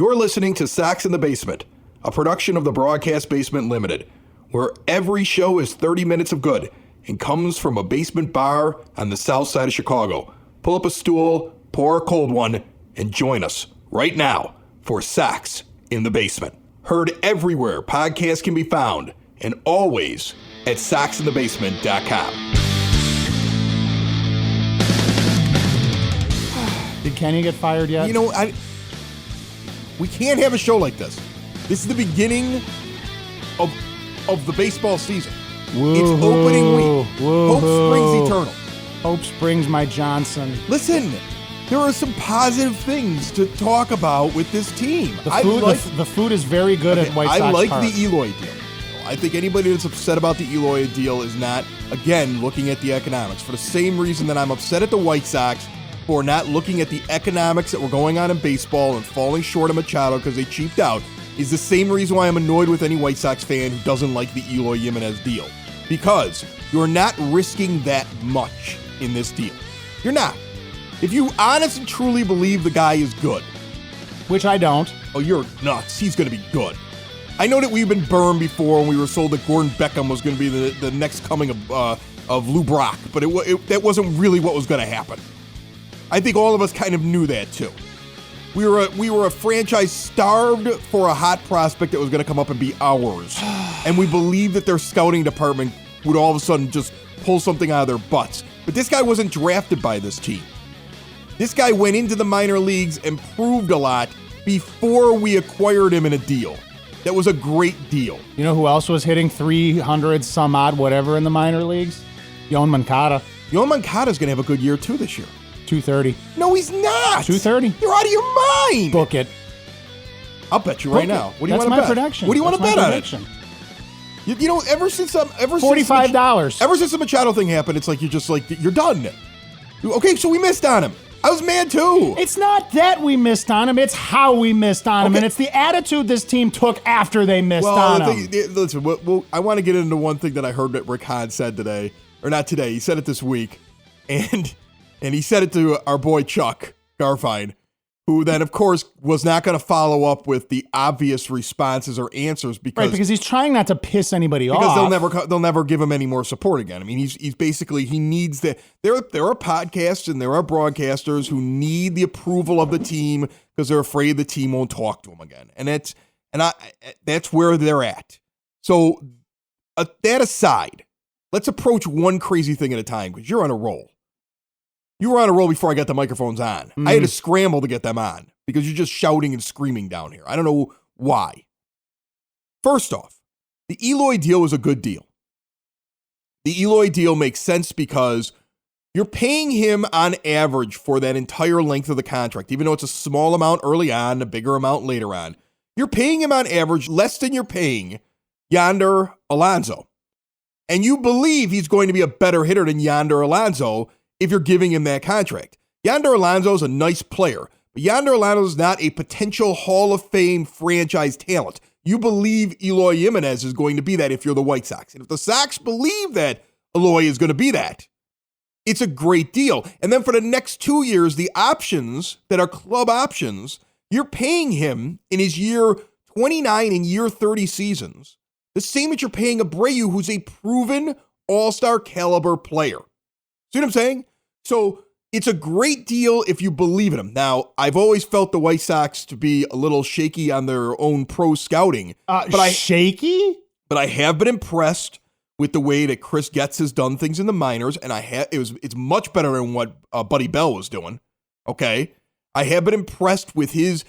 You're listening to Sox in the Basement, a production of the Broadcast Basement Limited, where every show is 30 minutes of good and comes from a basement bar on the south side of Chicago. Pull up a stool, pour a cold one, and join us right now for Sox in the Basement. Heard everywhere podcasts can be found, and always at soxinthebasement.com. Did Kenny get fired yet? You know, we can't have a show like this. This is the beginning of the baseball season. Woo-hoo. It's opening week. Woo-hoo. Hope springs eternal. Hope springs my Johnson. Listen, there are some positive things to talk about with this team. The food is very good at White Sox I like Park. the Eloy deal. I think anybody that's upset about the Eloy deal is not, again, looking at the economics. For the same reason that I'm upset at the White Sox for not looking at the economics that were going on in baseball and falling short of Machado because they cheaped out, is the same reason why I'm annoyed with any White Sox fan who doesn't like the Eloy Jimenez deal. Because you're not risking that much in this deal. You're not. If you honestly and truly believe the guy is good. Which I don't. Oh, you're nuts. He's going to be good. I know that we've been burned before when we were sold that Gordon Beckham was going to be the next coming of Lou Brock, but that wasn't really what was going to happen. I think all of us kind of knew that too. We were a franchise starved for a hot prospect that was going to come up and be ours, and we believed that their scouting department would all of a sudden just pull something out of their butts. But this guy wasn't drafted by this team. This guy went into the minor leagues and proved a lot before we acquired him in a deal. That was a great deal. You know who else was hitting 300 some odd whatever in the minor leagues? Yoan Moncada. Yoan Moncada's going to have a good year too this year. 230. No, he's not. 230. You're out of your mind. Book it. I'll bet you right now. What do you That's want to my bet? prediction. What do you want to That's bet my on it? prediction. You know, ever since $45. Ever since the Machado thing happened, it's like you're done. Okay, so we missed on him. I was mad too. It's not that we missed on him, it's how we missed on him, and it's the attitude this team took after they missed on him. Listen, I want to get into one thing that I heard that Rick Hahn said today, or not today. He said it this week, and he said it to our boy Chuck Garfien, who then, of course, was not going to follow up with the obvious responses or answers because he's trying not to piss anybody off. Because they'll never give him any more support again. I mean, he's basically, he needs the. There are podcasts and there are broadcasters who need the approval of the team because they're afraid the team won't talk to him again, and that's where they're at. So that aside, let's approach one crazy thing at a time because you're on a roll. You were on a roll before I got the microphones on. Mm-hmm. I had to scramble to get them on because you're just shouting and screaming down here. I don't know why. First off, the Eloy deal was a good deal. The Eloy deal makes sense because you're paying him on average for that entire length of the contract, even though it's a small amount early on, a bigger amount later on. You're paying him on average less than you're paying Yonder Alonso. And you believe he's going to be a better hitter than Yonder Alonso if you're giving him that contract. Yonder Alonso is a nice player, but Yonder Alonso is not a potential Hall of Fame franchise talent. You believe Eloy Jimenez is going to be that if you're the White Sox. And if the Sox believe that Eloy is going to be that, it's a great deal. And then for the next 2 years, the options that are club options, you're paying him in his year 29 and year 30 seasons, the same that you're paying Abreu, who's a proven all-star caliber player. See what I'm saying? So it's a great deal if you believe in him. Now, I've always felt the White Sox to be a little shaky on their own pro scouting. Shaky? But I have been impressed with the way that Chris Getz has done things in the minors, and it's much better than what Buddy Bell was doing. Okay? I have been impressed with his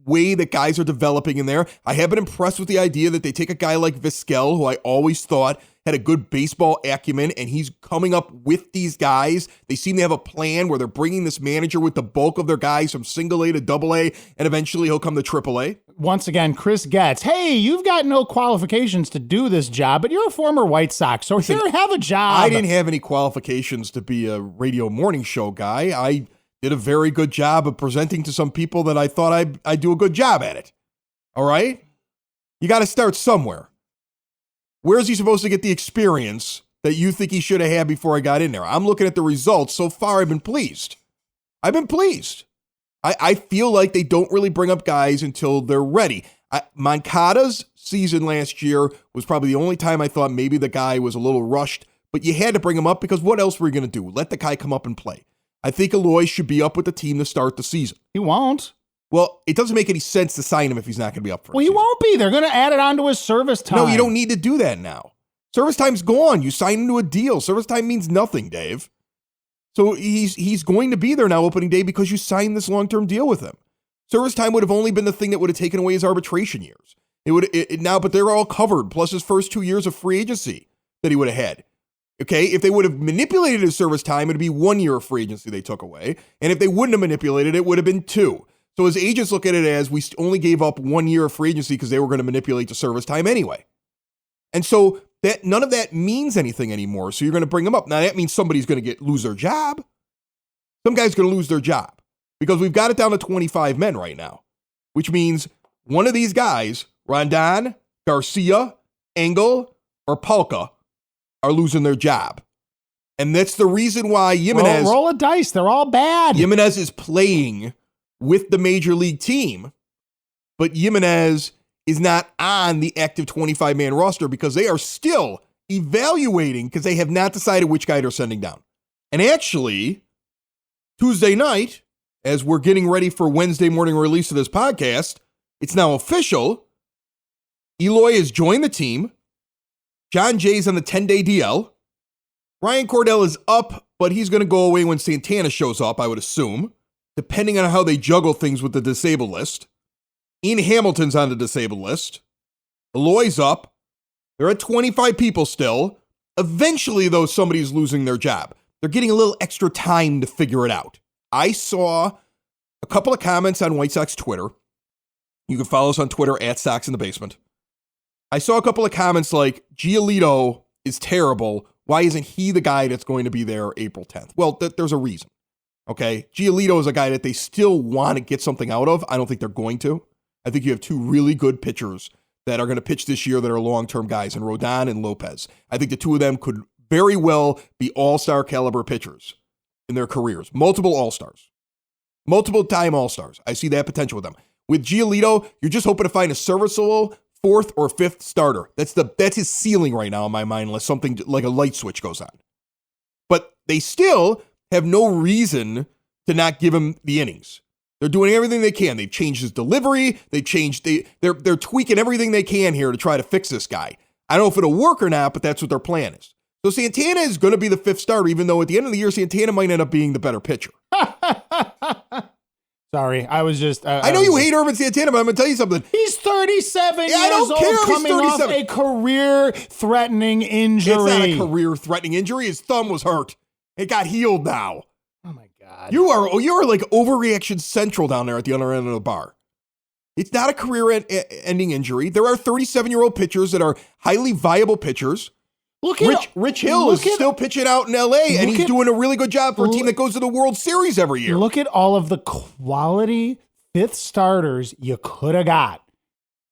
way that guys are developing in there. I have been impressed with the idea that they take a guy like Vizquel, who I always thought had a good baseball acumen, and he's coming up with these guys. They seem to have a plan where they're bringing this manager with the bulk of their guys from single A to double A, and eventually he'll come to triple A. Once again, Chris Getz, hey, you've got no qualifications to do this job, but you're a former White Sox, so here, have a job. I didn't have any qualifications to be a radio morning show guy. I did a very good job of presenting to some people that I thought I'd do a good job at it. All right? You got to start somewhere. Where is he supposed to get the experience that you think he should have had before I got in there? I'm looking at the results. So far, I've been pleased. I feel like they don't really bring up guys until they're ready. Moncada's season last year was probably the only time I thought maybe the guy was a little rushed, but you had to bring him up because what else were you going to do? Let the guy come up and play. I think Eloy should be up with the team to start the season. He won't. Well, it doesn't make any sense to sign him if he's not going to be up for it. Well, he won't be. They're going to add it onto his service time. No, you don't need to do that now. Service time's gone. You sign him to a deal. Service time means nothing, Dave. So he's going to be there now opening day because you signed this long-term deal with him. Service time would have only been the thing that would have taken away his arbitration years. But they're all covered, plus his first 2 years of free agency that he would have had. Okay, if they would have manipulated his service time, it'd be 1 year of free agency they took away. And if they wouldn't have manipulated it, would have been 2. So his agents look at it as we only gave up 1 year of free agency because they were going to manipulate the service time anyway. And so that none of that means anything anymore. So you're going to bring them up. Now that means somebody's going to lose their job. Some guy's going to lose their job because we've got it down to 25 men right now, which means one of these guys, Rondon, Garcia, Engel, or Palka, are losing their job. And that's the reason why Jimenez... Roll a dice. They're all bad. Jimenez is playing with the major league team, but Jimenez is not on the active 25-man roster because they are still evaluating because they have not decided which guy they're sending down. And actually, Tuesday night, as we're getting ready for Wednesday morning release of this podcast, it's now official. Eloy has joined the team. John Jay's on the 10-day DL. Ryan Cordell is up, but he's going to go away when Santana shows up, I would assume, depending on how they juggle things with the disabled list. Ian Hamilton's on the disabled list. Eloy's up. They're at 25 people still. Eventually, though, somebody's losing their job. They're getting a little extra time to figure it out. I saw a couple of comments on White Sox Twitter. You can follow us on Twitter at Sox in the Basement. I saw a couple of comments like, Giolito is terrible. Why isn't he the guy that's going to be there April 10th? Well, there's a reason. Okay? Giolito is a guy that they still want to get something out of. I don't think they're going to. I think you have two really good pitchers that are going to pitch this year that are long-term guys, in Rodon and Lopez. I think the two of them could very well be all-star caliber pitchers in their careers. Multiple all-stars. Multiple-time all-stars. I see that potential with them. With Giolito, you're just hoping to find a serviceable 4th or 5th starter. That's his ceiling right now in my mind, unless something like a light switch goes on. But they still have no reason to not give him the innings. They're doing everything they can. They've changed his delivery. They're tweaking everything they can here to try to fix this guy. I don't know if it'll work or not, but that's what their plan is. So Santana is going to be the 5th starter, even though at the end of the year, Santana might end up being the better pitcher. Sorry, I was just... I know you hate Irvin Santana, but I'm going to tell you something. He's 37 years I don't old, care if he's coming off 37. a career-threatening injury. It's not a career-threatening injury. His thumb was hurt. It got healed now. Oh, my God. You are like overreaction central down there at the other end of the bar. It's not a career-ending injury. There are 37-year-old pitchers that are highly viable pitchers. Rich Hill is still pitching out in L.A., and he's doing a really good job for a team that goes to the World Series every year. Look at all of the quality 5th starters you could have got.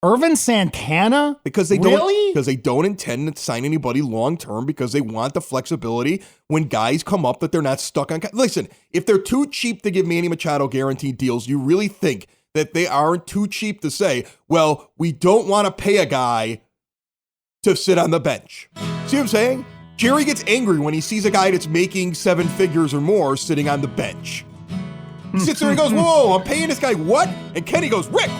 Irvin Santana? Because they really? don't intend to sign anybody long-term because they want the flexibility when guys come up that they're not stuck on. Listen, if they're too cheap to give Manny Machado guaranteed deals, you really think that they aren't too cheap to say, well, we don't want to pay a guy to sit on the bench. See what I'm saying? Jerry gets angry when he sees a guy that's making 7 figures or more sitting on the bench. He sits there and goes, whoa, I'm paying this guy what? And Kenny goes, Rick,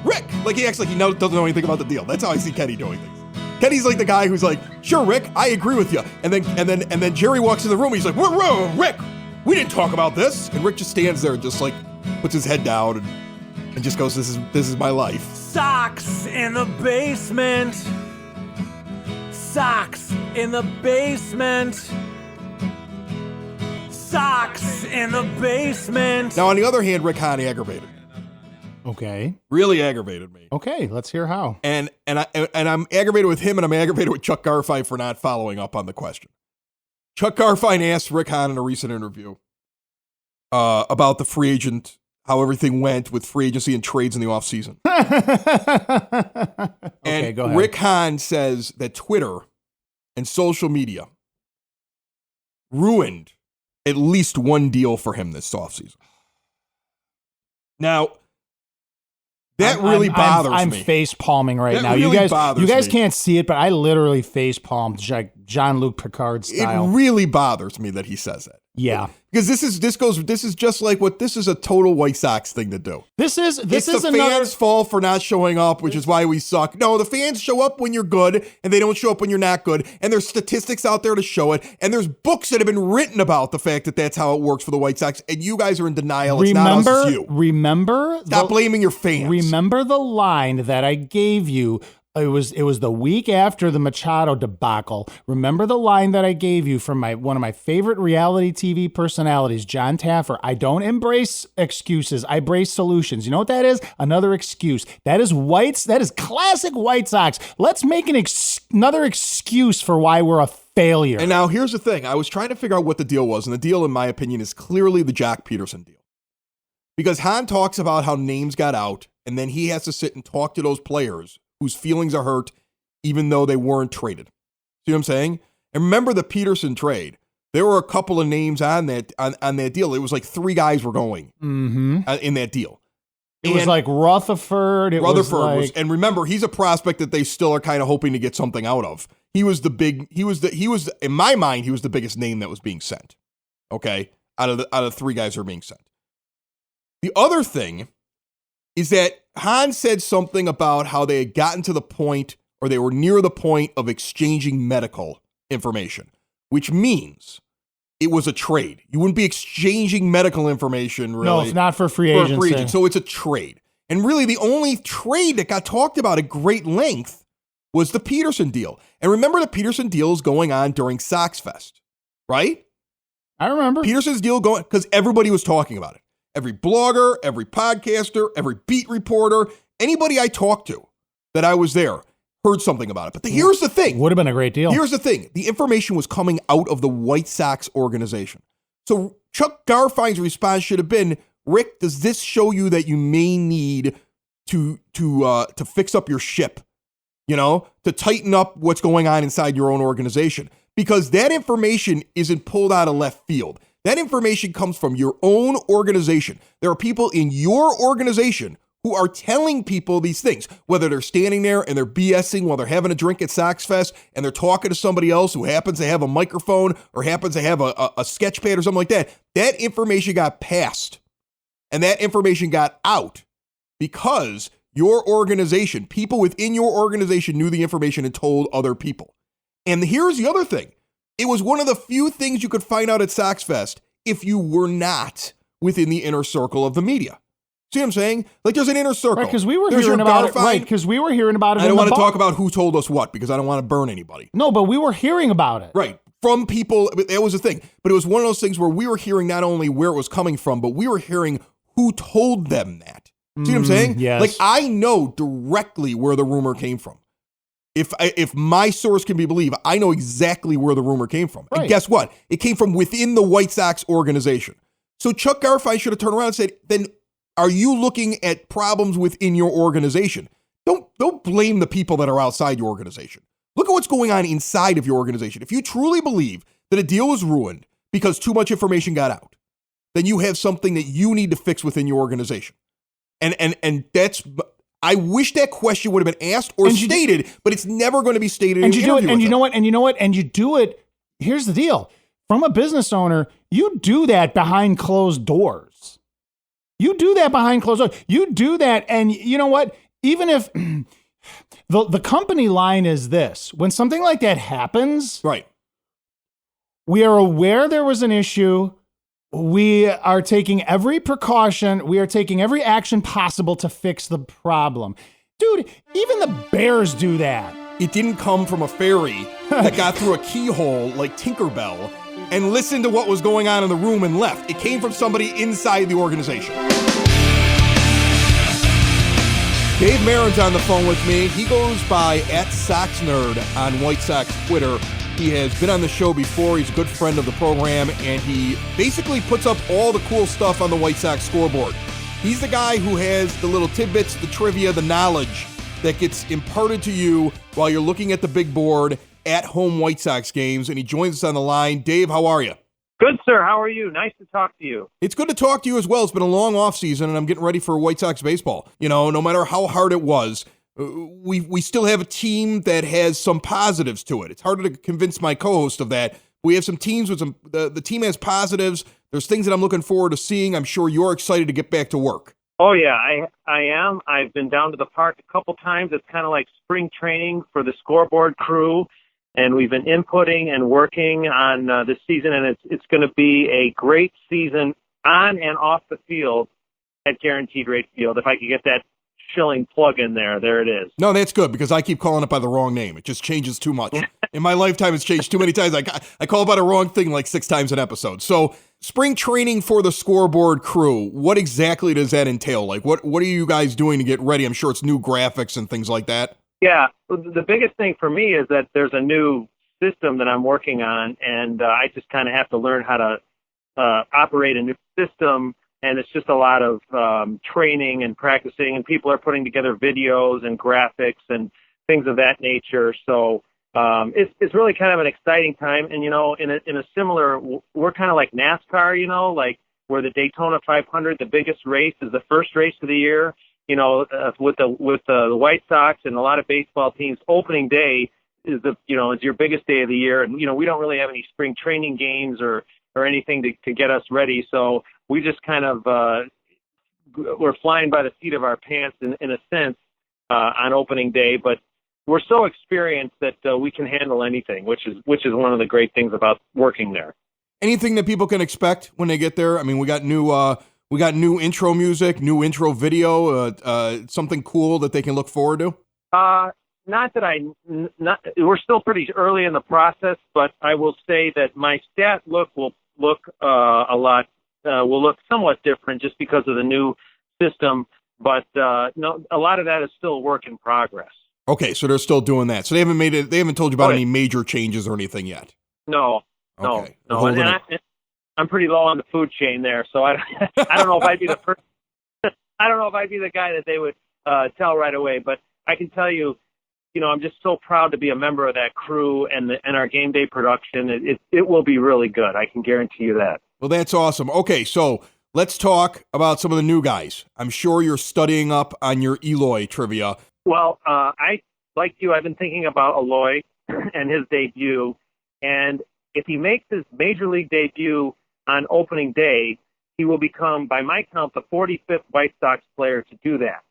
Rick? Like he acts like he doesn't know anything about the deal. That's how I see Kenny doing things. Kenny's like the guy who's like, sure, Rick, I agree with you. And then Jerry walks in the room and he's like, whoa, Rick, we didn't talk about this. And Rick just stands there and just like puts his head down and just goes, this is my life. Sox in the basement. Sox in the basement. Sox in the basement. Now, on the other hand, Rick Hahn aggravated me. Okay. Really aggravated me. Okay, let's hear how. And I'm aggravated with him, and I'm aggravated with Chuck Garfien for not following up on the question. Chuck Garfien asked Rick Hahn in a recent interview about the free agent, how everything went with free agency and trades in the offseason. Okay, go ahead. Rick Hahn says that Twitter and social media ruined at least one deal for him this offseason. Now, that I'm- really I'm- bothers I'm me. face palming right That now. really you bothers guys me. can't see it, but I literally face palmed Jean-Luc Picard It style. really bothers me that he says that. Yeah. Because this is just like this is a total White Sox thing to do. This is It's the another fans' fault for not showing up, which is why we suck. No, the fans show up when you're good, and they don't show up when you're not good. And there's statistics out there to show it, and there's books that have been written about the fact that that's how it works for the White Sox. And you guys are in denial. It's not us, it's you. Remember Stop blaming your fans. Remember the line that I gave you. It was the week after the Machado debacle. Remember the line that I gave you from one of my favorite reality TV personalities, John Taffer. I don't embrace excuses. I embrace solutions. You know what that is? Another excuse. That is classic White Sox. Let's make another excuse for why we're a failure. And now here's the thing. I was trying to figure out what the deal was, and the deal, in my opinion, is clearly the Jack Peterson deal. Because Han talks about how names got out, and then he has to sit and talk to those players whose feelings are hurt, even though they weren't traded. See what I'm saying? And remember the Peterson trade. There were a couple of names on that deal. It was like 3 guys were going in that deal. It was like Rutherford. And remember, he's a prospect that they still are kind of hoping to get something out of. In my mind, he was the biggest name that was being sent. Okay, out of 3 guys who are being sent. The other thing is that Han said something about how they had gotten to the point, or they were near the point of exchanging medical information, which means it was a trade. You wouldn't be exchanging medical information, really. No, it's not for free agency. So it's a trade. And really, the only trade that got talked about at great length was the Peterson deal. And remember, the Peterson deal is going on during Sox Fest, right? I remember. Peterson's deal going, because everybody was talking about it. Every blogger, every podcaster, every beat reporter, anybody I talked to that I was there heard something about it. But here's the thing. Would have been a great deal. Here's the thing. The information was coming out of the White Sox organization. So Chuck Garfine's response should have been, Rick, does this show you that you may need to fix up your ship? To tighten up what's going on inside your own organization? Because that information isn't pulled out of left field. That information comes from your own organization. There are people in your organization who are telling people these things, whether they're standing there and they're BSing while they're having a drink at Sox Fest and they're talking to somebody else who happens to have a microphone or happens to have a sketch pad or something like that. That information got passed and that information got out because your organization, people within your organization knew the information and told other people. And here's the other thing. It was one of the few things you could find out at Sox Fest if you were not within the inner circle of the media. See what I'm saying? Like there's an inner circle. Right, because we were There's hearing your about it. Garfine. Right, because we were hearing about it. I don't want to bar. talk about who told us what because I don't want to burn anybody. No, but we were hearing about it. Right. From people, that was the thing. But it was one of those things where we were hearing not only where it was coming from, but we were hearing who told them that. See what I'm saying? Yes. Like I know directly where the rumor came from. If my source can be believed, I know exactly where the rumor came from. Right. And guess what? It came from within the White Sox organization. So Chuck Garfine should have turned around and said, then are you looking at problems within your organization? Don't blame the people that are outside your organization. Look at what's going on inside of your organization. If you truly believe that a deal was ruined because too much information got out, then you have something that you need to fix within your organization. And that's, I wish that question would have been asked or stated, but it's never going to be stated. And you do it, and you know what, and you do it. Here's the deal: from a business owner, you do that behind closed doors. You do that behind closed doors. You do that, and you know what? Even if the company line is this, when something like that happens, right? We are aware there was an issue. We are taking every precaution. We are taking every action possible to fix the problem. Dude, even the Bears do that. It didn't come from a fairy that got through a keyhole like Tinkerbell and listened to what was going on in the room and left. It came from somebody inside the organization. Dave Marin's on the phone with me. He goes by @SoxNerd on White Sox Twitter. He has been on the show before. He's a good friend of the program, and he basically puts up all the cool stuff on the White Sox scoreboard. He's the guy who has the little tidbits, the trivia, the knowledge that gets imparted to you while you're looking at the big board at home White Sox games, and he joins us on the line. Dave, how are you? Good, sir. How are you? Nice to talk to you. It's good to talk to you as well. It's been a long off season, and I'm getting ready for White Sox baseball. You know, no matter how hard it was, we still have a team that has some positives to it. It's harder to convince my co-host of that. We have some teams with the team has positives. There's things that I'm looking forward to seeing. I'm sure you're excited to get back to work. Oh, yeah, I am. I've been down to the park a couple times. It's kind of like spring training for the scoreboard crew, and we've been inputting and working on this season, and it's going to be a great season on and off the field at Guaranteed Rate Field. If I could get that shilling plug in there it is. No, that's good, because I keep calling it by the wrong name. It just changes too much. In my lifetime, it's changed too many times. I call it by the wrong thing like 6 times an episode. So spring training for the scoreboard crew, what exactly does that entail? Like, what are you guys doing to get ready? I'm sure it's new graphics and things like that. Yeah, the biggest thing for me is that there's a new system that I'm working on, and I just kind of have to learn how to operate a new system, and it's just a lot of training and practicing, and people are putting together videos and graphics and things of that nature. So it's really kind of an exciting time, and, you know, in a similar, we're kind of like NASCAR, you know, like where the Daytona 500, the biggest race, is the first race of the year. You know, with the White Sox and a lot of baseball teams, opening day is your biggest day of the year. And, you know, we don't really have any spring training games or anything to get us ready. So we just kind of, we're flying by the seat of our pants in a sense on opening day, but we're so experienced that we can handle anything, which is one of the great things about working there. Anything that people can expect when they get there? I mean, we got new intro music, new intro video, something cool that they can look forward to? We're still pretty early in the process, but I will say that my stat look will look will look somewhat different just because of the new system. But no, a lot of that is still a work in progress. Okay, so they're still doing that. So they haven't told you about any major changes or anything yet. No. Okay. No. And I'm pretty low on the food chain there, so I don't know if I'd be the first. I don't know if I'd be the guy that they would tell right away. But I can tell you, you know, I'm just so proud to be a member of that crew and our game day production. It will be really good. I can guarantee you that. Well, that's awesome. Okay, so let's talk about some of the new guys. I'm sure you're studying up on your Eloy trivia. Well, like you, I've been thinking about Eloy and his debut, and if he makes his major league debut on opening day, he will become, by my count, the 45th White Sox player to do that.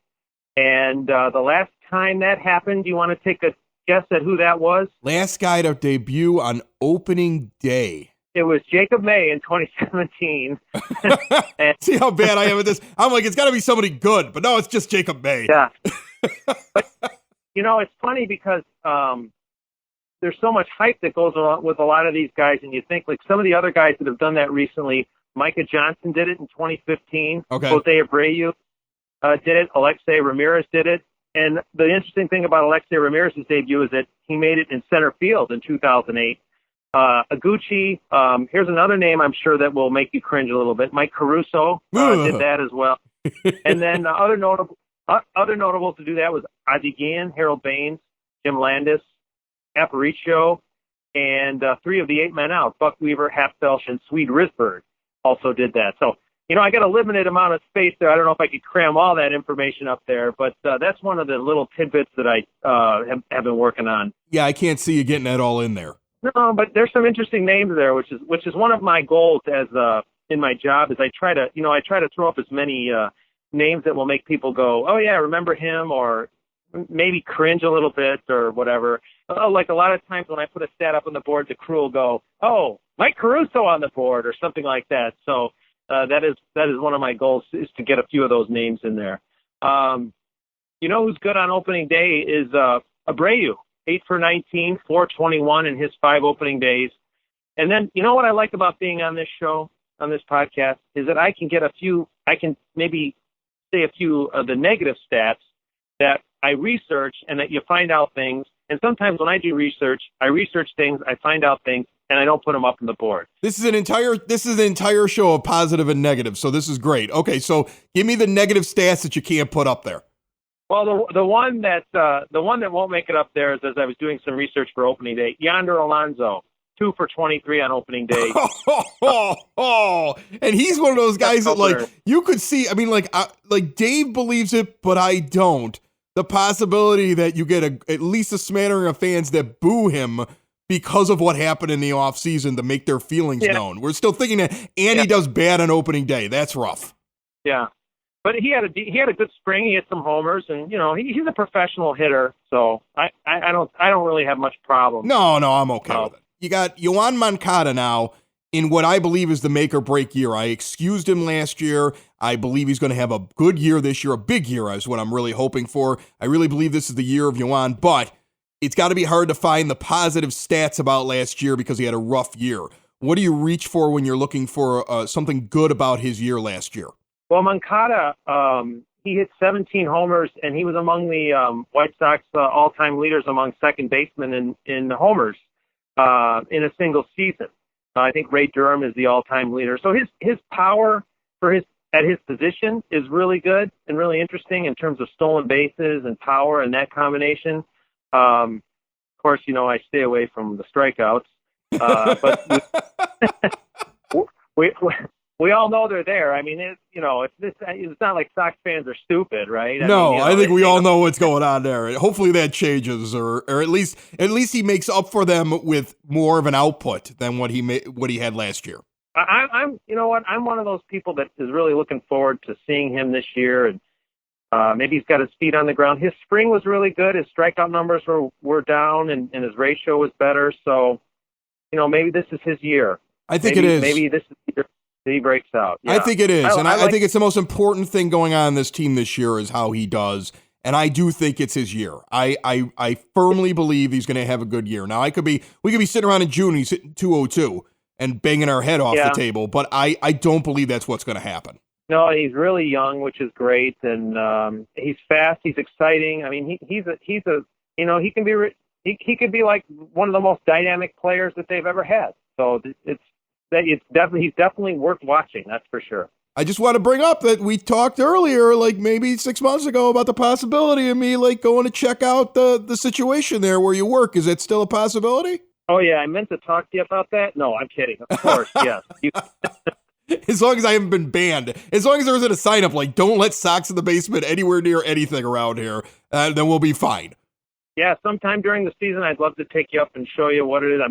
And the last time that happened, do you want to take a guess at who that was? Last guy to debut on opening day. It was Jacob May in 2017. See how bad I am at this? I'm like, it's got to be somebody good, but no, it's just Jacob May. Yeah. But, you know, it's funny because there's so much hype that goes along with a lot of these guys, and you think, like, some of the other guys that have done that recently, Micah Johnson did it in 2015. Okay. Jose Abreu did it. Alexei Ramirez did it. And the interesting thing about Alexei Ramirez's debut is that he made it in center field in 2008. Iguchi, here's another name I'm sure that will make you cringe a little bit. Mike Caruso did that as well. And then other notables to do that was Ozzie Guillen, Harold Baines, Jim Landis, Aparicio, and 3 of the 8 men out, Buck Weaver, Hap Felsch, and Swede Risberg also did that. So, you know, I got a limited amount of space there. I don't know if I could cram all that information up there, but that's one of the little tidbits that I have been working on. Yeah, I can't see you getting that all in there. No, but there's some interesting names there, which is one of my goals as in my job is I try to throw up as many names that will make people go, oh yeah, remember him, or maybe cringe a little bit or whatever. Like a lot of times when I put a stat up on the board, the crew will go, oh, Mike Caruso on the board or something like that. So that is one of my goals, is to get a few of those names in there. You know who's good on opening day is Abreu, 8 for 19, 421 in his 5 opening days. And then, you know what I like about being on this show, on this podcast, is that I can maybe say a few of the negative stats that I research, and that you find out things. And sometimes when I do research, I research things, I find out things, and I don't put them up on the board. This is an entire show of positive and negative, so this is great. Okay, so give me the negative stats that you can't put up there. Well, the one that won't make it up there is, as I was doing some research for opening day, Yonder Alonso, 2 for 23 on opening day. And he's one of those guys that, like, Hilarious. you could see. I mean, like Dave believes it, but I don't. The possibility that you get at least a smattering of fans that boo him because of what happened in the offseason to make their feelings known. We're still thinking that Andy does bad on opening day. That's rough. Yeah, but he had a good spring. He hit some homers, and he's a professional hitter, so I don't really have much problem. No, I'm okay with it. You got Yoan Moncada now in what I believe is the make or break year. I excused him last year. I believe he's going to have a good year this year. A big year is what I'm really hoping for. I really believe this is the year of Yoan, but it's got to be hard to find the positive stats about last year because he had a rough year. What do you reach for when you're looking for something good about his year last year? Well, Moncada, he hit 17 homers, and he was among the White Sox all-time leaders among second basemen in homers in a single season. I think Ray Durham is the all-time leader. So his power at his position is really good and really interesting in terms of stolen bases and power and that combination. Of course, I stay away from the strikeouts, but we all know they're there. I mean, it's not like Sox fans are stupid, right? I think we all know what's going on there. Hopefully that changes, or at least he makes up for them with more of an output than what he had last year. I'm one of those people that is really looking forward to seeing him this year, and maybe he's got his feet on the ground. His spring was really good. His strikeout numbers were down, and his ratio was better. So, maybe this is his year. I think it is. Maybe this is the year he breaks out. Yeah. I think it is. I think it's the most important thing going on in this team this year is how he does. And I do think it's his year. I firmly believe he's going to have a good year. Now, we could be sitting around in June and he's hitting 202 and banging our head off the table, but I don't believe that's what's going to happen. No, he's really young, which is great, and he's fast. He's exciting. I mean, he could be like one of the most dynamic players that they've ever had. So he's definitely worth watching. That's for sure. I just want to bring up that we talked earlier, like maybe 6 months ago, about the possibility of me like going to check out the situation there where you work. Is that still a possibility? Oh yeah, I meant to talk to you about that. No, I'm kidding. Of course, yes. As long as I haven't been banned, as long as there isn't a sign up like "Don't let Sox in the Basement anywhere near anything around here," then we'll be fine. Yeah, sometime during the season, I'd love to take you up and show you what it is.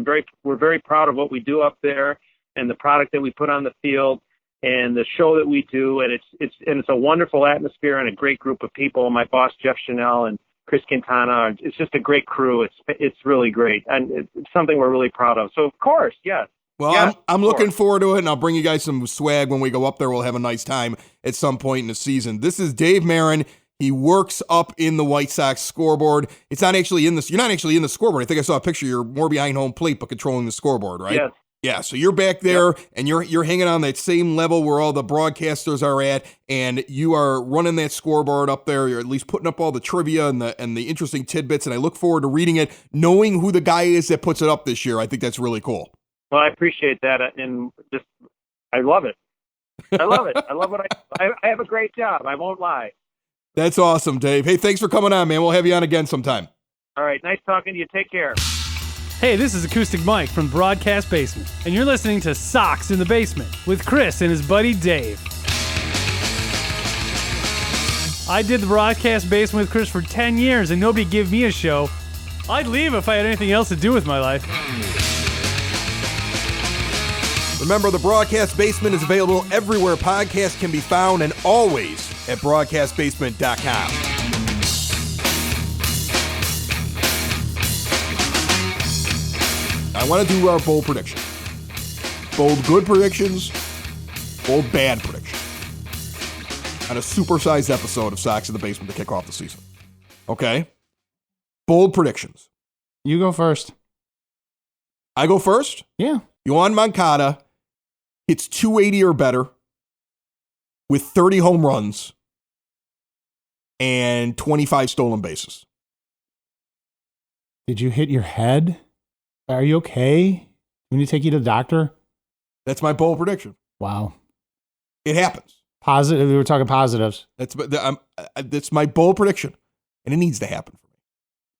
We're very proud of what we do up there and the product that we put on the field and the show that we do. And it's a wonderful atmosphere and a great group of people. My boss Jeff Chanel and Chris Quintana. It's just a great crew. It's really great, and it's something we're really proud of. So of course, yes. Well, yes, I'm looking forward to it, and I'll bring you guys some swag when we go up there. We'll have a nice time at some point in the season. This is Dave Marin. He works up in the White Sox scoreboard. It's not actually in this. You're not actually in the scoreboard. I think I saw a picture. You're more behind home plate, but controlling the scoreboard, right? Yes. Yeah. So you're back there, and you're hanging on that same level where all the broadcasters are at, and you are running that scoreboard up there. You're at least putting up all the trivia and the interesting tidbits. And I look forward to reading it, knowing who the guy is that puts it up this year. I think that's really cool. Well, I appreciate that, and I love it. I love it. I love what I have a great job. I won't lie. That's awesome, Dave. Hey, thanks for coming on, man. We'll have you on again sometime. All right. Nice talking to you. Take care. Hey, this is Acoustic Mike from Broadcast Basement, and you're listening to Sox in the Basement with Chris and his buddy Dave. I did the Broadcast Basement with Chris for 10 years, and nobody gave me a show. I'd leave if I had anything else to do with my life. Remember, the Broadcast Basement is available everywhere podcasts can be found and always at broadcastbasement.com. I want to do our bold predictions. Bold good predictions, bold bad predictions. On a supersized episode of Sox in the Basement to kick off the season. Okay? Bold predictions. You go first. I go first? Yeah. Yoan Moncada hits 280 or better with 30 home runs and 25 stolen bases. Did you hit your head? Are you okay? We need to take you to the doctor? That's my bold prediction. Wow. It happens. Positive. We were talking positives. That's my bold prediction, and it needs to happen for me.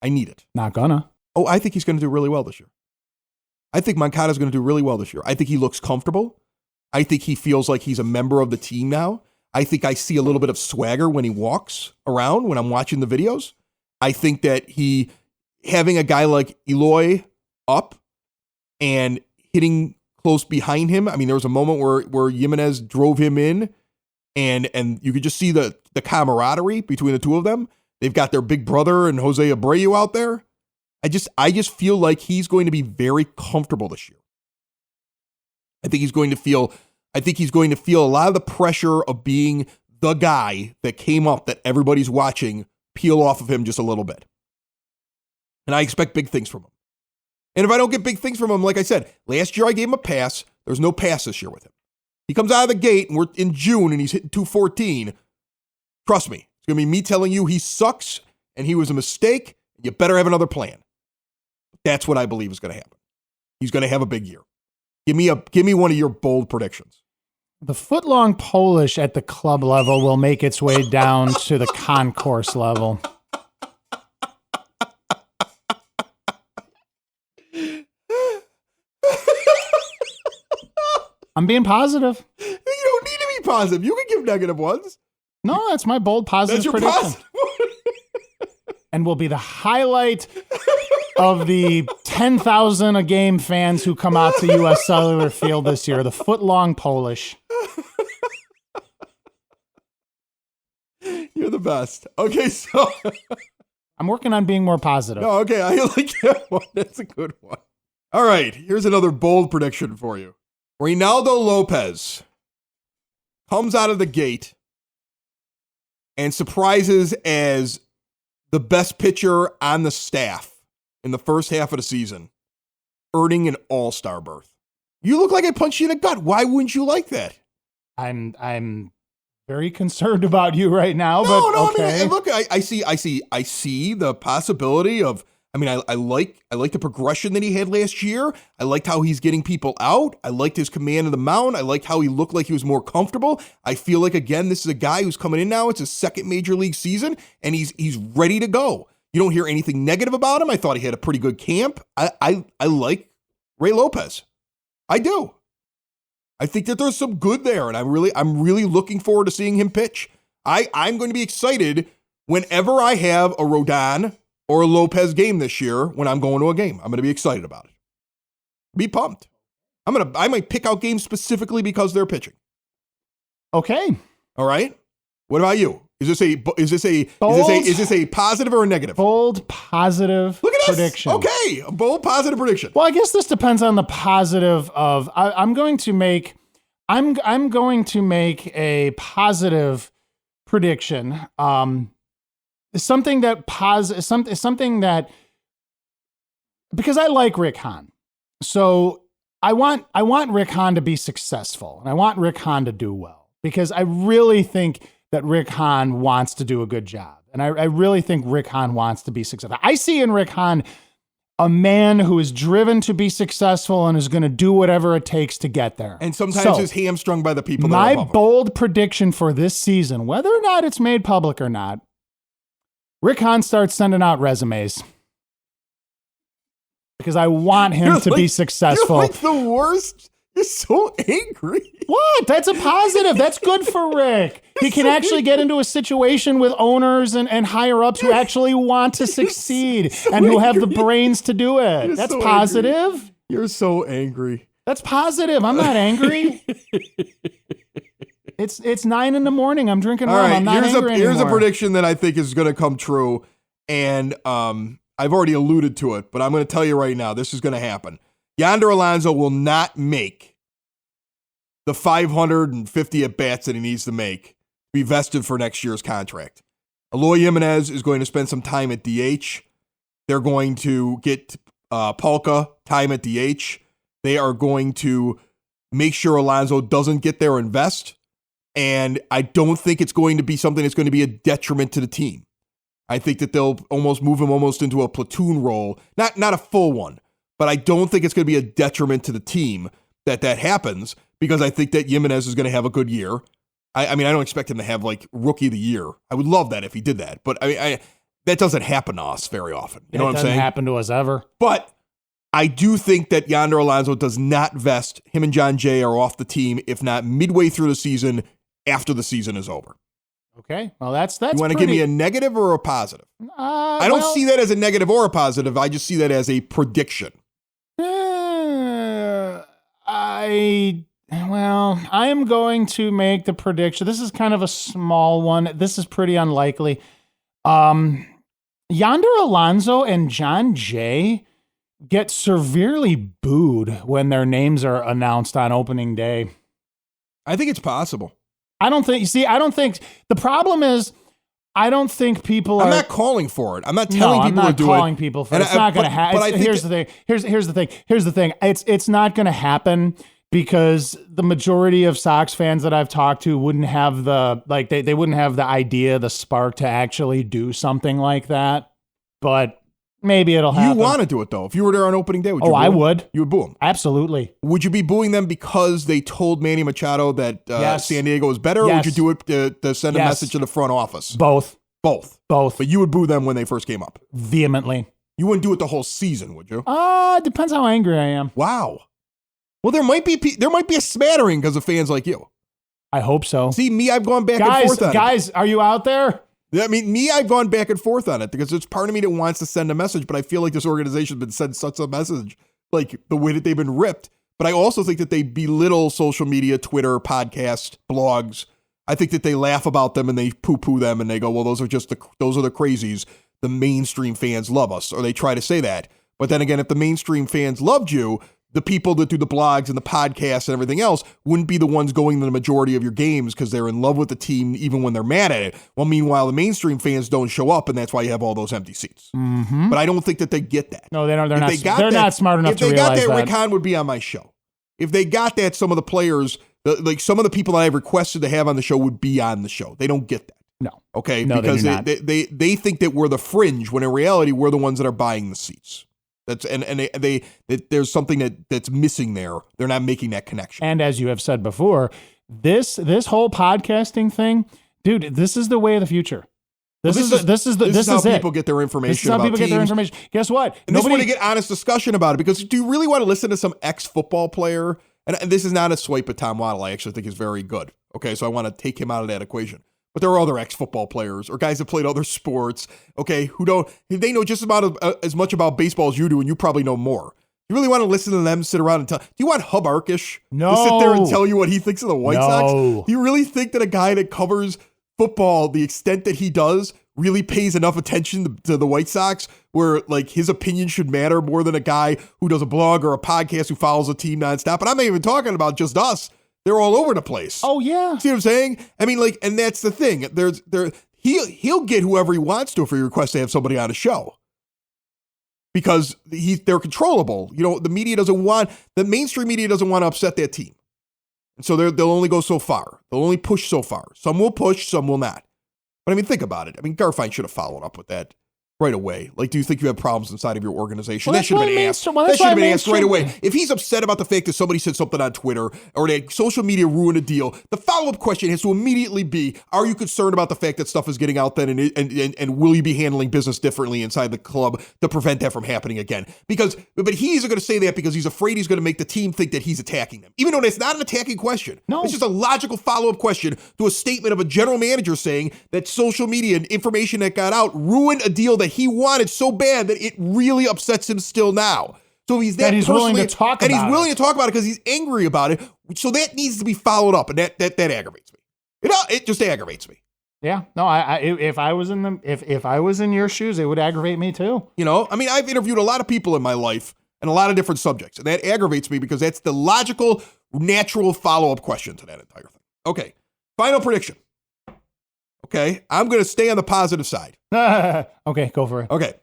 I need it. Not gonna. Oh, I think he's going to do really well this year. I think Moncada's going to do really well this year. I think he looks comfortable. I think he feels like he's a member of the team now. I think I see a little bit of swagger when he walks around when I'm watching the videos. I think that having a guy like Eloy up and hitting close behind him. I mean, there was a moment where Jimenez drove him in and you could just see the camaraderie between the two of them. They've got their big brother and Jose Abreu out there. I just feel like he's going to be very comfortable this year. I think he's going to feel a lot of the pressure of being the guy that came up that everybody's watching peel off of him just a little bit. And I expect big things from him. And if I don't get big things from him, like I said, last year I gave him a pass. There's no pass this year with him. He comes out of the gate and we're in June and he's hitting 214. Trust me, it's going to be me telling you he sucks and he was a mistake. You better have another plan. That's what I believe is going to happen. He's going to have a big year. Give me one of your bold predictions. The foot-long Polish at the club level will make its way down to the concourse level. I'm being positive. You don't need to be positive. You can give negative ones. No, that's my bold positive That's your prediction. positive And will be the highlight of the 10,000 a game fans who come out to U.S. Cellular Field this year. The foot-long Polish. You're the best. Okay, so I'm working on being more positive. no, okay, I like that one. That's a good one. All right, here's another bold prediction for you. Reynaldo Lopez comes out of the gate and surprises as the best pitcher on the staff in the first half of the season, earning an all-star berth. You look like I punched you in the gut. Why wouldn't you like that? I'm very concerned about you right now, No, but okay. I mean, look, I see the possibility of. I mean, I like the progression that he had last year. I liked how he's getting people out. I liked his command of the mound. I liked how he looked like he was more comfortable. I feel like, again, this is a guy who's coming in now. It's his second major league season, and he's ready to go. You don't hear anything negative about him. I thought he had a pretty good camp. I like Ray Lopez. I do. I think that there's some good there, and I'm really looking forward to seeing him pitch. I'm going to be excited whenever I have a Rodon or a Lopez game this year when I'm going to a game. I'm going to be excited about it. Be pumped. I might pick out games specifically because they're pitching. Okay. All right. What about you? Is this a positive or a negative? Bold positive Look at this. prediction. Okay, a bold positive prediction. Well, I guess this depends on the positive of. I'm going to make a positive prediction. Something that because I like Rick Hahn, so I want Rick Hahn to be successful, and I want Rick Hahn to do well because I really think that Rick Hahn wants to do a good job, and I really think Rick Hahn wants to be successful. I see in Rick Hahn a man who is driven to be successful and is going to do whatever it takes to get there. And sometimes is hamstrung by the people that are my above him. bold prediction for this season, whether or not it's made public or not, Rick Hahn starts sending out resumes. Because I want him to be successful. You're like the worst. You're so angry. What? That's a positive. That's good for Rick. He can actually get into a situation with owners and higher ups who actually want to succeed and who have the brains to do it. You're That's so positive. angry. You're so angry. That's positive. I'm not angry. It's 9 a.m. I'm drinking All rum. right, I'm not angry here's a anymore. prediction that I think is going to come true, and I've already alluded to it, but I'm going to tell you right now, this is going to happen. Yonder Alonso will not make the 550 at-bats that he needs to make to be vested for next year's contract. Eloy Jimenez is going to spend some time at DH. They're going to get Palka time at DH. They are going to make sure Alonso doesn't get there and vest. And I don't think it's going to be something that's going to be a detriment to the team. I think that they'll almost move him almost into a platoon role, not a full one, but I don't think it's going to be a detriment to the team that happens because I think that Jimenez is going to have a good year. I mean, I don't expect him to have like rookie of the year. I would love that if he did that, but I that doesn't happen to us very often. You know what I'm saying? It doesn't happen to us ever. But I do think that Yonder Alonso does not vest. Him and John Jay are off the team, if not midway through the season, after the season is over. Okay. Well, that's You want to give me a negative or a positive? I don't see that as a negative or a positive. I just see that as a prediction. I am going to make the prediction. This is kind of a small one. This is pretty unlikely. Yonder Alonso and John Jay get severely booed when their names are announced on opening day. I think it's possible. I don't think the problem is I don't think people I'm are. not calling for it. I'm not telling people to do it. I'm not calling people for it. It's not going to happen. Here's the thing. Here's the thing. It's not going to happen because the majority of Sox fans that I've talked to wouldn't have they wouldn't have the idea, the spark to actually do something like that. But maybe it'll happen. You want to do it though. If you were there on opening day, would you? Oh, boo I them? would. You would boo them. Absolutely. Would you be booing them because they told Manny Machado that Yes. San Diego is better, or would you do it to send a Yes. message to the front office? Both. Both. But you would boo them when they first came up. Vehemently. You wouldn't do it the whole season, would you? Depends how angry I am. Wow. Well, there might be a smattering because of fans like you. I hope so. See, me, I've gone back and forth on it. Guys, are you out there? I mean, I've gone back and forth on it because there's part of me that wants to send a message, but I feel like this organization has been sent such a message, like the way that they've been ripped. But I also think that they belittle social media, Twitter, podcasts, blogs. I think that they laugh about them and they poo-poo them and they go, well, those are the crazies. The mainstream fans love us, or they try to say that. But then again, if the mainstream fans loved you, the people that do the blogs and the podcasts and everything else wouldn't be the ones going to the majority of your games because they're in love with the team even when they're mad at it. Well, meanwhile, the mainstream fans don't show up, and that's why you have all those empty seats. Mm-hmm. But I don't think that they get that. No, they don't. They're not smart enough to realize that. If they got that, Rick Hahn would be on my show. If they got that, some of the players, like some of the people that I've requested to have on the show would be on the show. They don't get that. No. Okay? No, because they do not. they think that we're the fringe, when in reality, we're the ones that are buying the seats. There's something that's missing there. They're not making that connection. And as you have said before, this whole podcasting thing, dude, this is the way of the future. This is how people get their information. This is how people get their information. Guess what? And this is where they get honest discussion about it. Because do you really want to listen to some ex-football player? And this is not a swipe at Tom Waddle. I actually think he's very good. Okay, so I want to take him out of that equation. But there are other ex-football players or guys that played other sports, okay, they know just about as much about baseball as you do, and you probably know more. You really want to listen to them sit around and tell? Do you want Hub Arkish to sit there and tell you what he thinks of the White Sox? Do you really think that a guy that covers football the extent that he does really pays enough attention to the White Sox where like his opinion should matter more than a guy who does a blog or a podcast who follows a team nonstop? And I'm not even talking about just us. They're all over the place. Oh yeah. See what I'm saying? I mean, like, and that's the thing. He'll get whoever he wants to if he requests to have somebody on a show. Because they're controllable. You know, the mainstream media doesn't want to upset that team. And so they'll only go so far. They'll only push so far. Some will push, some will not. But I mean, think about it. I mean, Garfien should have followed up with that right away. Like, do you think you have problems inside of your organization? That should have been asked. That should have been asked right away. If he's upset about the fact that somebody said something on Twitter or that social media ruined a deal, the follow-up question has to immediately be, are you concerned about the fact that stuff is getting out then and will you be handling business differently inside the club to prevent that from happening again? But he's going to say that because he's afraid he's going to make the team think that he's attacking them. Even though that's not an attacking question. No. It's just a logical follow-up question to a statement of a general manager saying that social media and information that got out ruined a deal that he wanted so bad that it really upsets him still now. So he's willing to talk about it. And he's willing to talk about it because he's angry about it. So that needs to be followed up, and that aggravates me. It just aggravates me. Yeah. No, if I was in your shoes, it would aggravate me too. You know, I mean, I've interviewed a lot of people in my life and a lot of different subjects, and that aggravates me because that's the logical, natural follow-up question to that entire thing. Okay. Final prediction. Okay. I'm going to stay on the positive side. Okay, go for it. Okay.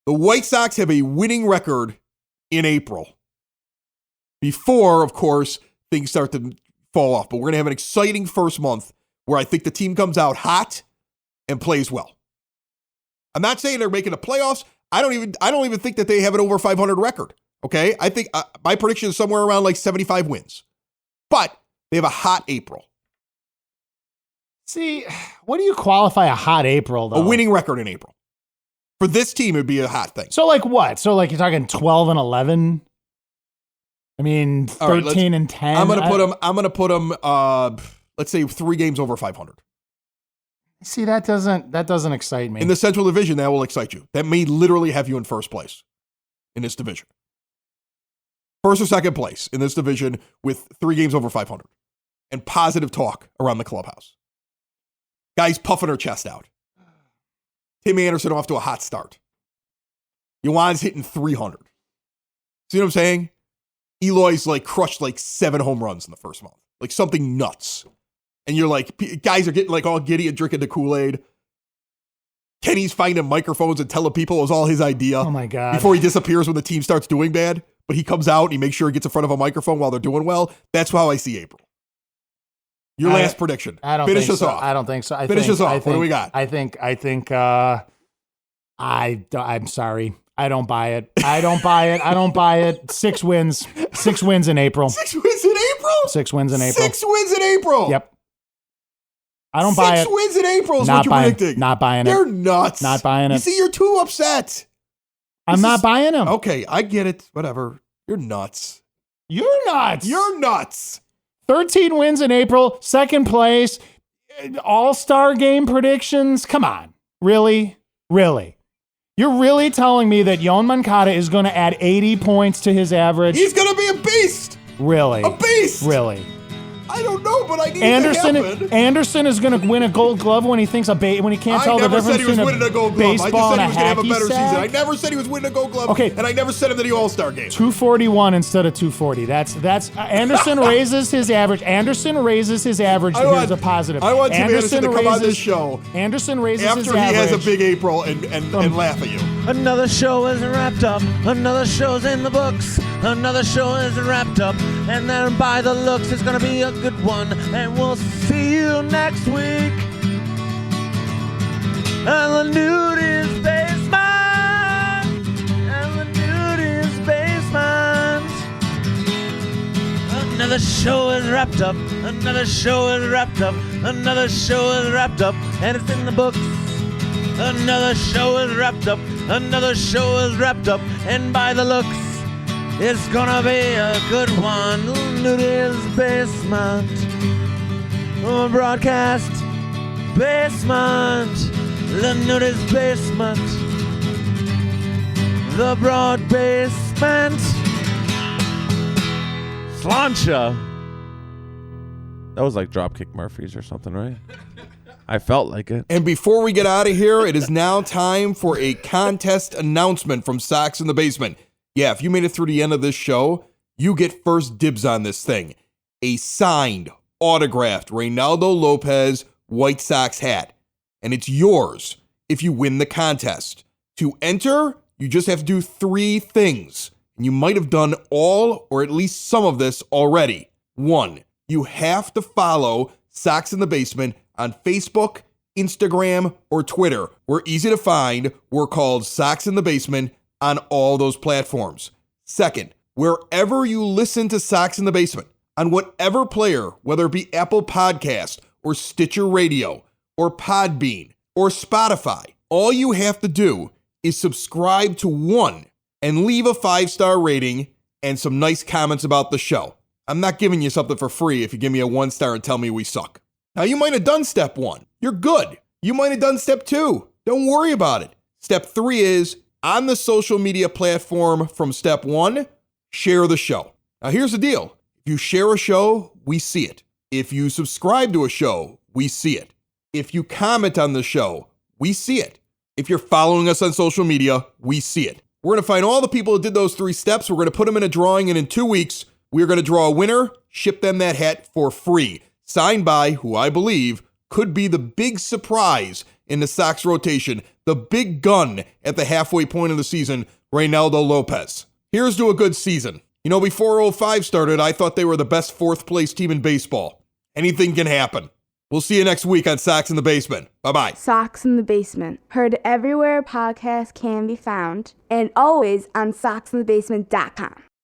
The White Sox have a winning record in April. Before, of course, things start to fall off. But we're going to have an exciting first month where I think the team comes out hot and plays well. I'm not saying they're making the playoffs. I don't even think that they have an over 500 record. Okay? I think my prediction is somewhere around like 75 wins. But they have a hot April. See, what do you qualify a hot April, though? A winning record in April. For this team, it'd be a hot thing. So like what? So like you're talking 12 and 11? I mean, 13 and 10. I'm gonna put them. Let's say 3 games over 500. See, that doesn't excite me. In the Central Division, that will excite you. That may literally have you in first place in this division. First or second place in this division with 3 games over 500 and positive talk around the clubhouse. Guys puffing her chest out. Tim Anderson off to a hot start. Yuan's hitting 300. See what I'm saying? Eloy's like crushed like 7 home runs in the first month. Like something nuts. And you're like, guys are getting like all giddy and drinking the Kool-Aid. Kenny's finding microphones and telling people it was all his idea. Oh my God. Before he disappears when the team starts doing bad. But he comes out and he makes sure he gets in front of a microphone while they're doing well. That's how I see April. Your last prediction. I don't Finish think us so. off. I don't think so. Finish us off. What do we got? I'm sorry. I don't buy it. I don't buy it. 6 wins. 6 wins in April. 6 wins in April? 6 wins in April. 6 wins in April? Yep. I don't buy it. 6 wins in April is Not what you're buying, predicting. Not buying it. You're nuts. Not buying it. You see, you're too upset. I'm not buying him. Okay, I get it. Whatever. You're nuts. You're nuts. You're nuts. 13 wins in April, second place, all-star game predictions. Come on. Really? Really? You're really telling me that Yoan Moncada is going to add 80 points to his average? He's going to be a beast. Really? A beast. Really? I don't know, but I need it to happen. Anderson is going to win a Gold Glove when he thinks when he can't tell the difference between a baseball and a I just said he was going to have a better sack. season. I never said he was winning a Gold Glove. Okay. And I never said him that he All-Star game. 241 instead of 240. That's Anderson raises his average. Anderson raises his average. Here's a positive. I want Tim Anderson to come on this show Anderson raises his after average. he has a big April and laugh at you. Another show is wrapped up. Another show's in the books. Another show is wrapped up. And then by the looks, it's gonna be a good one. And we'll see you next week. And the nudist basement. And the nudist basement. Another show is wrapped up. Another show is wrapped up. Another show is wrapped up. And it's in the books. Another show is wrapped up. Another show is wrapped up. And by the looks, it's gonna be a good one. Nudist basement. Broadcast basement. The nudist basement. The broad basement. Slancha. That was like Dropkick Murphys or something, right? I felt like it. And before we get out of here, it is now time for a contest announcement from Sox in the Basement. Yeah, if you made it through the end of this show, you get first dibs on this thing. A signed, autographed Reynaldo Lopez White Sox hat. And it's yours if you win the contest. To enter, you just have to do 3 things. And you might have done all or at least some of this already. 1, you have to follow Sox in the Basement on Facebook, Instagram, or Twitter. We're easy to find. We're called Sox in the Basement on all those platforms. 2nd, wherever you listen to Sox in the Basement, on whatever player, whether it be Apple Podcast or Stitcher Radio or Podbean or Spotify, all you have to do is subscribe to one and leave a 5-star rating and some nice comments about the show. I'm not giving you something for free if you give me a 1-star and tell me we suck. Now, you might have done step 1. You're good. You might have done step 2. Don't worry about it. Step 3 is, on the social media platform from step 1, share the show. Now, here's the deal. If you share a show, we see it. If you subscribe to a show, we see it. If you comment on the show, we see it. If you're following us on social media, we see it. We're going to find all the people who did those 3 steps. We're going to put them in a drawing, and in 2 weeks, we're going to draw a winner, ship them that hat for free. Signed by who I believe could be the big surprise in the Sox rotation, the big gun at the halfway point of the season, Reynaldo Lopez. Here's to a good season. You know, before 05 started, I thought they were the best 4th place team in baseball. Anything can happen. We'll see you next week on Sox in the Basement. Bye-bye. Sox in the Basement. Heard everywhere podcasts can be found and always on soxinthebasement.com.